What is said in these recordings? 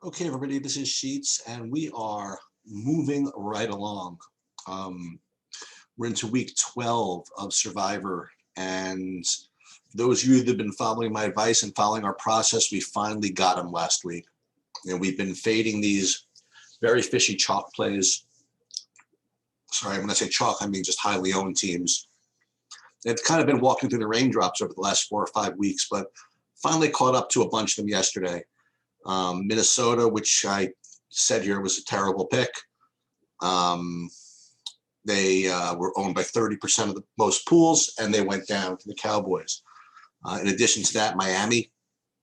Okay, everybody, this is Sheets, and we are moving right along. Um, we're into week 12 of Survivor, and those of you that have been following my advice and following our process, we finally got them last week. And we've been fading these very fishy chalk plays. Sorry, when I say chalk, I mean just highly owned teams. They've kind of been walking through the raindrops over the last 4 or 5 weeks, but finally caught up to a bunch of them yesterday. Minnesota, which I said here was a terrible pick. Um, they were owned by 30% of the most pools, and they went down to the Cowboys. In addition to that, Miami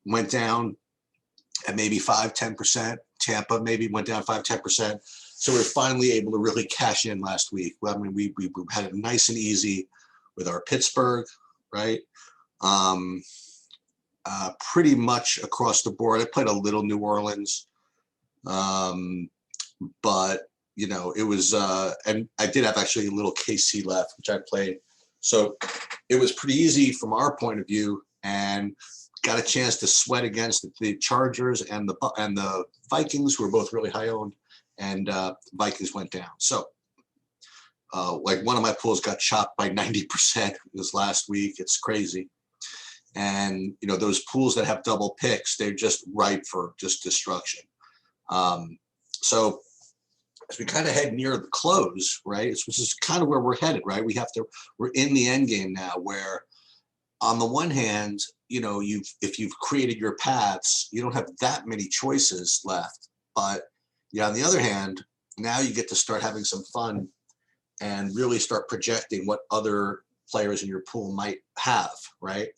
went down at maybe 5-10%. Tampa maybe went down 5-10%. So we are finally able to really cash in last week. Well, I mean, we had it nice and easy with our Pittsburgh, right? Um, Pretty much across the board. I played a little New Orleans, um, but it was, and I did have actually a little KC left, which I played. So it was pretty easy from our point of view, and got a chance to sweat against the Chargers and the Vikings, who were both really high owned, and Vikings went down. So like one of my pools got chopped by 90% this last week. It's crazy. And those pools that have double picks, they're just ripe for just destruction. So as we kind of head near the close, right? Which is kind of where we're headed, right? We're in the end game now, where on the one hand, if you've created your paths, you don't have that many choices left. But on the other hand, now you get to start having some fun and really start projecting what other players in your pool might have, right?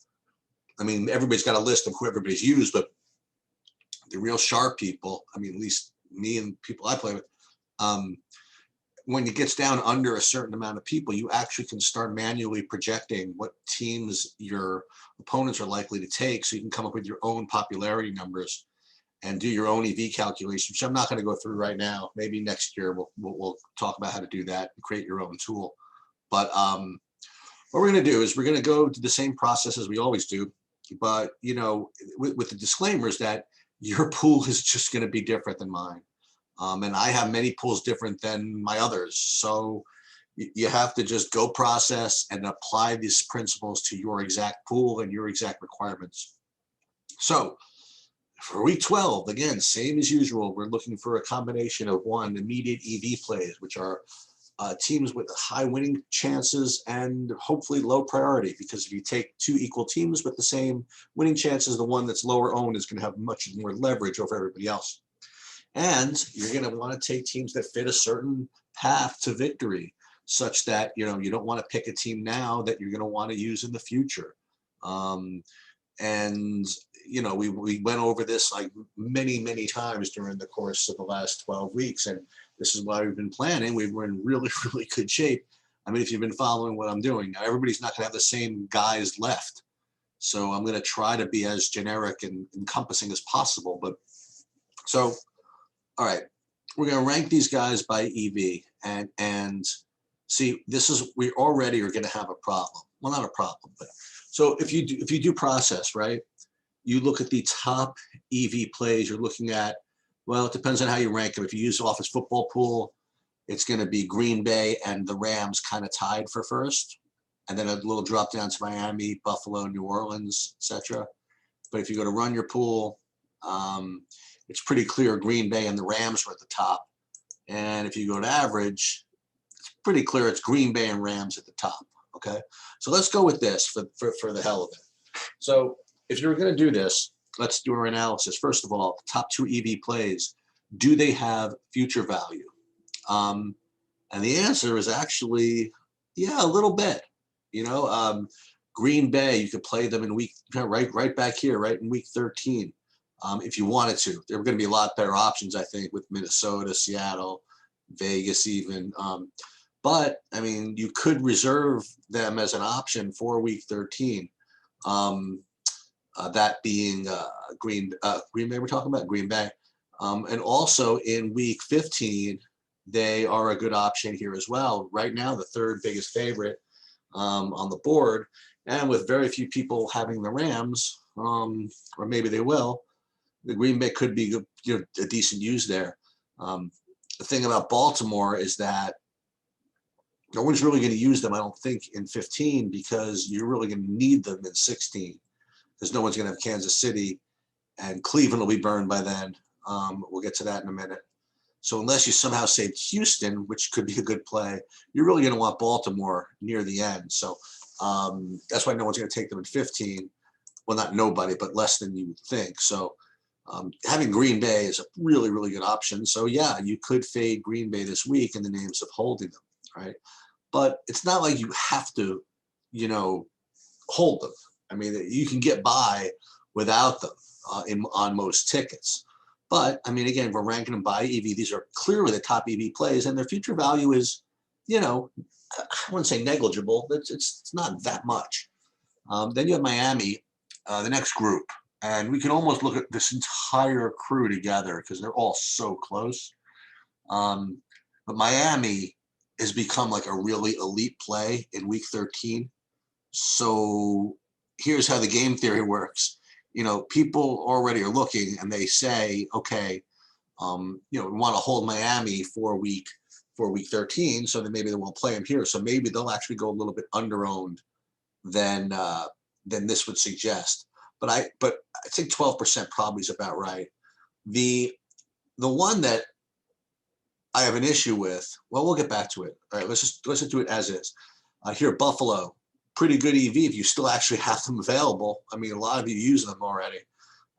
I mean, everybody's got a list of who everybody's used, but the real sharp people, I mean, at least me and people I play with, when it gets down under a certain amount of people, you actually can start manually projecting what teams your opponents are likely to take, so you can come up with your own popularity numbers and do your own EV calculation, which I'm not going to go through right now. Maybe next year we'll talk about how to do that and create your own tool. But what we're going to do is we're going to go to the same process as we always do, but with the disclaimers that your pool is just going to be different than mine. And I have many pools different than my others. So you have to just go process and apply these principles to your exact pool and your exact requirements. So for week 12, again, same as usual, we're looking for a combination of one, immediate EV plays, which are teams with high winning chances and hopefully low priority, because if you take two equal teams with the same winning chances, the one that's lower owned is going to have much more leverage over everybody else. And you're going to want to take teams that fit a certain path to victory, such that you don't want to pick a team now that you're going to want to use in the future. And we went over this like many times during the course of the last 12 weeks, and this is why we've been planning. We were in really really good shape. I mean, if you've been following what I'm doing now, everybody's not going to have the same guys left, so I'm going to try to be as generic and encompassing as possible. But so, all right, we're going to rank these guys by EV, and see, we already are going to have a problem. Well, not a problem, but so if you do process, right, you look at the top EV plays. You're looking at, well, it depends on how you rank them. If you use Office Football Pool, it's going to be Green Bay and the Rams kind of tied for first, and then a little drop down to Miami, Buffalo, New Orleans, etc. But if you go to Run Your Pool, it's pretty clear Green Bay and the Rams are at the top. And if you go to Average, it's pretty clear it's Green Bay and Rams at the top. Okay, so let's go with this for the hell of it. So if you're going to do this, let's do our analysis. First of all, top two EV plays, do they have future value? And the answer is actually, yeah, a little bit. Green Bay, you could play them in week right back here, right in week 13, if you wanted to. There were going to be a lot better options, I think, with Minnesota, Seattle, Vegas, even. But I mean, you could reserve them as an option for week 13. That being Green Bay, we're talking about Green Bay. And also in week 15, they are a good option here as well. Right now, the third biggest favorite on the board, and with very few people having the Rams, or maybe they will, the Green Bay could be a decent use there. The thing about Baltimore is that no one's really going to use them, I don't think, in 15 because you're really going to need them in 16 because no one's going to have Kansas City and Cleveland will be burned by then. We'll get to that in a minute. So unless you somehow saved Houston, which could be a good play, you're really going to want Baltimore near the end. So that's why no one's going to take them in 15. Well, not nobody, but less than you would think. So having Green Bay is a really, really good option. So yeah, you could fade Green Bay this week in the names of holding them, right? But it's not like you have to, hold them. I mean, you can get by without them on most tickets. But I mean, again, we're ranking them by EV. These are clearly the top EV plays, and their future value is, I wouldn't say negligible. It's not that much. Then you have Miami, the next group, and we can almost look at this entire crew together because they're all so close. But Miami has become like a really elite play in week 13. So here's how the game theory works. People already are looking and they say, okay, we want to hold Miami for week 13, so then maybe they won't play them here. So maybe they'll actually go a little bit under-owned than this would suggest. But I think 12% probably is about right. The one that I have an issue with, well, we'll get back to it. All right, let's just do it as is. Here, Buffalo, pretty good EV if you still actually have them available. I mean, a lot of you use them already.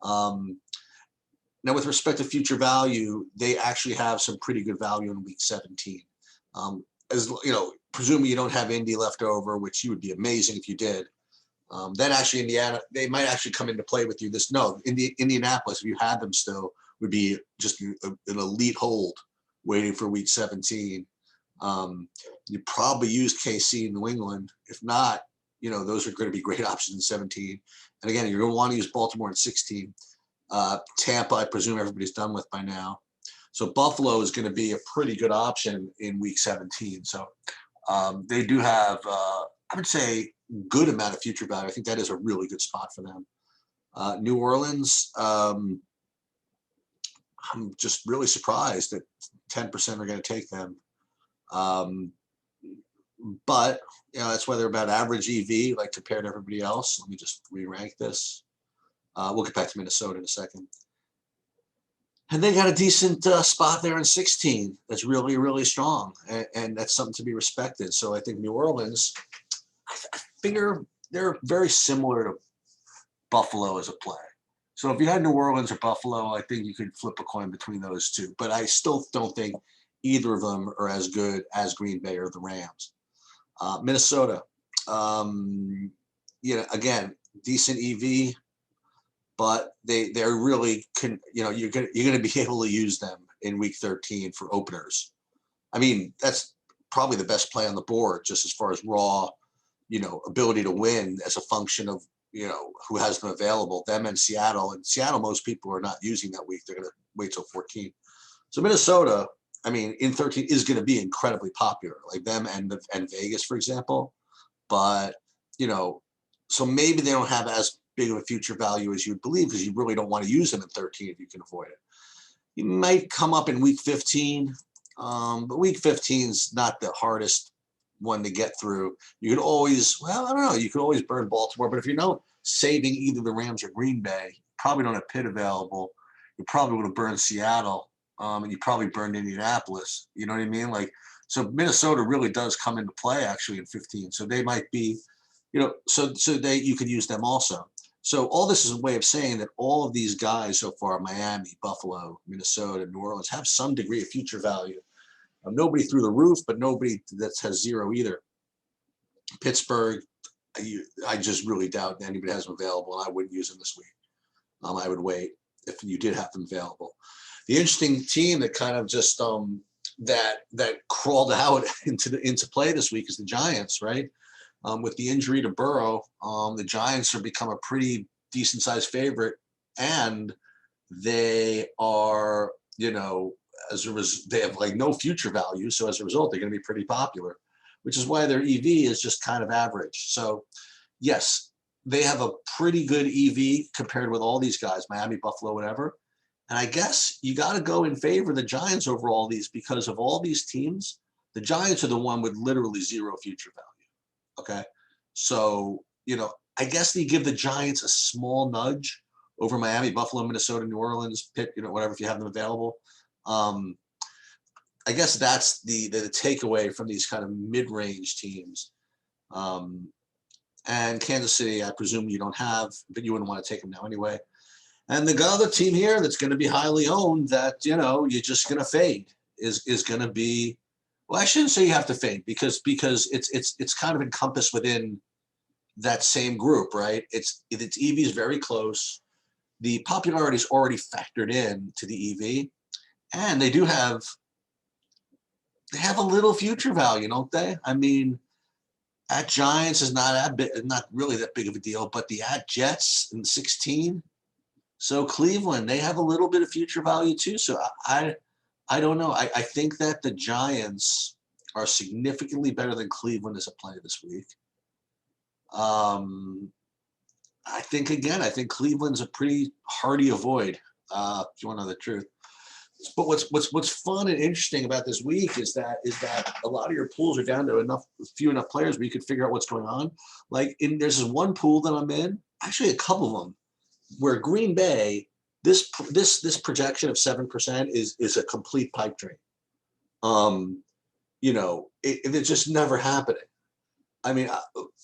Now, with respect to future value, they actually have some pretty good value in week 17. As presuming you don't have Indy left over, which you would be amazing if you did. Then actually Indiana, they might actually come into play with you. Indianapolis, if you had them still, would be just an elite hold waiting for week 17. You probably use KC in New England. If not, those are going to be great options in 17. And again, you're going to want to use Baltimore in 16. Tampa, I presume everybody's done with by now. So Buffalo is going to be a pretty good option in week 17. So they do have, I would say, good amount of future value. I think that is a really good spot for them. New Orleans, I'm just really surprised that 10% are going to take them. But that's why they're about average EV, like compared to everybody else. Let me just re-rank this. We'll get back to Minnesota in a second. And they got a decent spot there in 16 that's really, really strong. And that's something to be respected. So I think New Orleans, I figure they're very similar to Buffalo as a play. So if you had New Orleans or Buffalo, I think you could flip a coin between those two. But I still don't think either of them are as good as Green Bay or the Rams. Minnesota, again, decent EV, but they're really you're going to be able to use them in week 13 for openers. I mean, that's probably the best play on the board, just as far as raw, ability to win as a function of who has them available. Them and Seattle. And Seattle, most people are not using that week. They're going to wait till 14. So Minnesota, I mean, in 13 is going to be incredibly popular, like them and Vegas, for example. But, so maybe they don't have as big of a future value as you would believe because you really don't want to use them in 13 if you can avoid it. You might come up in week 15, but week 15 is not the hardest one to get through. You could always, I don't know, you could always burn Baltimore, but if you're not saving either the Rams or Green Bay, you probably don't have Pitt available. You probably would have burned Seattle. And you probably burned Indianapolis. You know what I mean? So Minnesota really does come into play actually in 15. So they might be, you could use them also. So all this is a way of saying that all of these guys so far, Miami, Buffalo, Minnesota, New Orleans, have some degree of future value. Nobody through the roof, but nobody that has zero either. Pittsburgh, I just really doubt anybody has them available, and I wouldn't use them this week. I would wait if you did have them available. The interesting team that kind of just that crawled out into play this week is the Giants, right? With the injury to Burrow, the Giants have become a pretty decent sized favorite, and they are, they have like no future value. So as a result, they're going to be pretty popular, which is why their EV is just kind of average. So yes, they have a pretty good EV compared with all these guys, Miami, Buffalo, whatever. And I guess you got to go in favor of the Giants over all these because of all these teams. The Giants are the one with literally zero future value. Okay. So, I guess they give the Giants a small nudge over Miami, Buffalo, Minnesota, New Orleans, Pitt, whatever, if you have them available. I guess that's the takeaway from these kind of mid-range teams. And Kansas City, I presume you don't have, but you wouldn't want to take them now anyway. And the other team here that's going to be highly owned that, you're just going to fade is going to be, well, I shouldn't say you have to fade because it's kind of encompassed within that same group, right? Its EV is very close. The popularity is already factored in to the EV, and they have a little future value, don't they? I mean, at Giants is not really that big of a deal, but the at Jets in 16. So Cleveland, they have a little bit of future value too. So I don't know. I think that the Giants are significantly better than Cleveland as a play this week. I think Cleveland's a pretty hardy avoid, if you want to know the truth. But what's fun and interesting about this week is that a lot of your pools are down to few enough players where you could figure out what's going on. Like there's this one pool that I'm in, actually a couple of them, where Green Bay, this projection of 7% is a complete pipe dream. It's just never happening. I mean,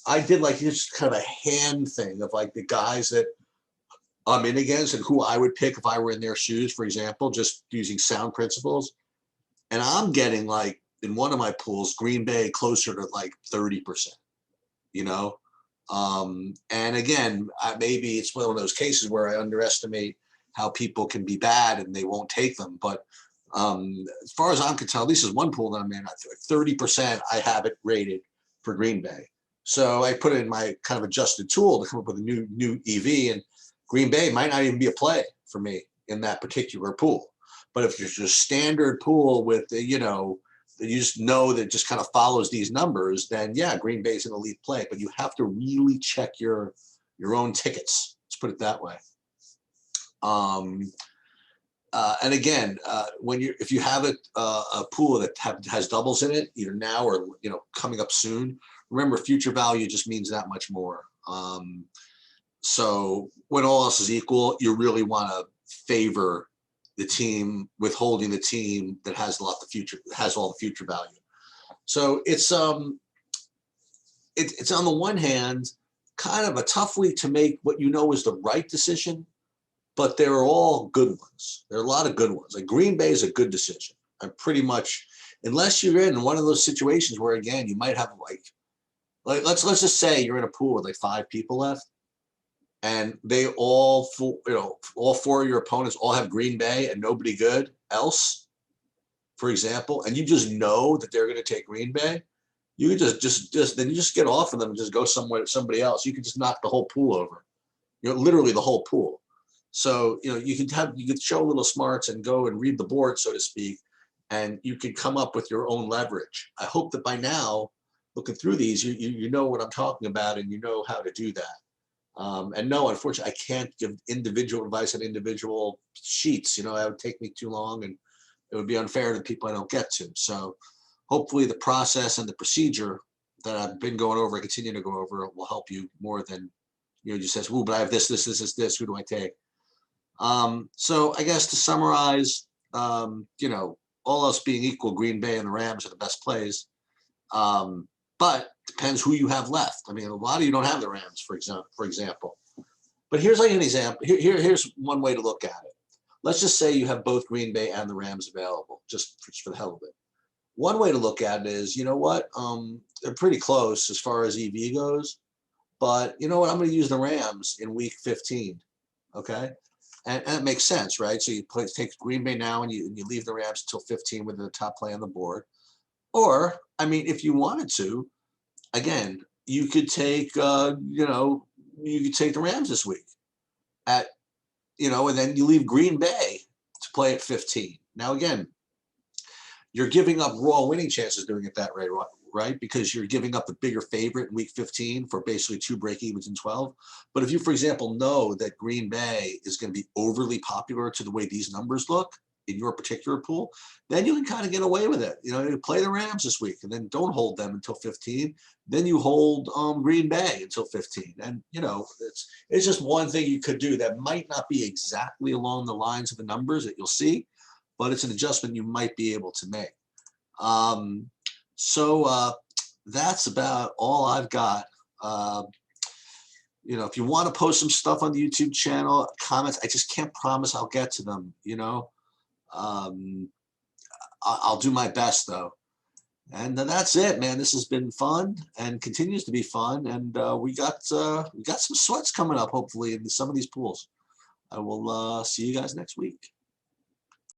I did like just kind of a hand thing of like the guys that I'm in against and who I would pick if I were in their shoes, for example, just using sound principles. And I'm getting like in one of my pools, Green Bay closer to like 30%, and again, maybe it's one of those cases where I underestimate how people can be bad and they won't take them. But as far as I'm concerned, at least there's one pool that I'm in, 30% I have it rated for Green Bay. So I put it in my kind of adjusted tool to come up with a new EV, and Green Bay might not even be a play for me in that particular pool. But if there's a standard pool with, you just know that just kind of follows these numbers, then yeah, Green Bay is an elite play. But you have to really check your own tickets. Let's put it that way. And again, if you have a pool that has doubles in it, either now or coming up soon, remember future value just means that much more. So when all else is equal, you really want to favor the team, withholding the team that has all the future value. So it's on the one hand kind of a tough week to make what is the right decision, but they're all good ones. There are a lot of good ones. Like Green Bay is a good decision. I'm pretty much, unless you're in one of those situations where again you might have like let's just say you're in a pool with like 5 people left. And they all four of your opponents all have Green Bay and nobody good else, for example, and you just know that they're going to take Green Bay, you can just then you just get off of them and just go somebody else. You can just knock the whole pool over, literally the whole pool. So you could show a little smarts and go and read the board, so to speak, and you can come up with your own leverage. I hope that by now, looking through these, you know what I'm talking about and you know how to do that. And no, unfortunately, I can't give individual advice on individual sheets. That would take me too long and it would be unfair to people I don't get to. So hopefully the process and the procedure that I've been going over and continue to go over will help you more than, just says, "Ooh, but I have this, who do I take?" So I guess to summarize, all else being equal, Green Bay and the Rams are the best plays. But depends who you have left. I mean, a lot of you don't have the Rams, for example. But here's like an example. Here's one way to look at it. Let's just say you have both Green Bay and the Rams available, just for the hell of it. One way to look at it is, they're pretty close as far as EV goes. But you know what? I'm going to use the Rams in week 15. Okay? And it makes sense, right? So you take Green Bay now and you leave the Rams until 15 with the top play on the board. Or, I mean, if you wanted to, again, you could take, the Rams this week and then you leave Green Bay to play at 15. Now, again, you're giving up raw winning chances doing it that right? Because you're giving up the bigger favorite in week 15 for basically 2 break evens in 12. But if you, for example, know that Green Bay is going to be overly popular to the way these numbers look in your particular pool, then you can kind of get away with it. You play the Rams this week and then don't hold them until 15. Then you hold Green Bay until 15. And, it's just one thing you could do that might not be exactly along the lines of the numbers that you'll see, but it's an adjustment you might be able to make. So that's about all I've got. If you want to post some stuff on the YouTube channel, comments, I just can't promise I'll get to them. I'll do my best though. And that's it, man. This has been fun and continues to be fun. And we got some sweats coming up, hopefully, in some of these pools. I will see you guys next week.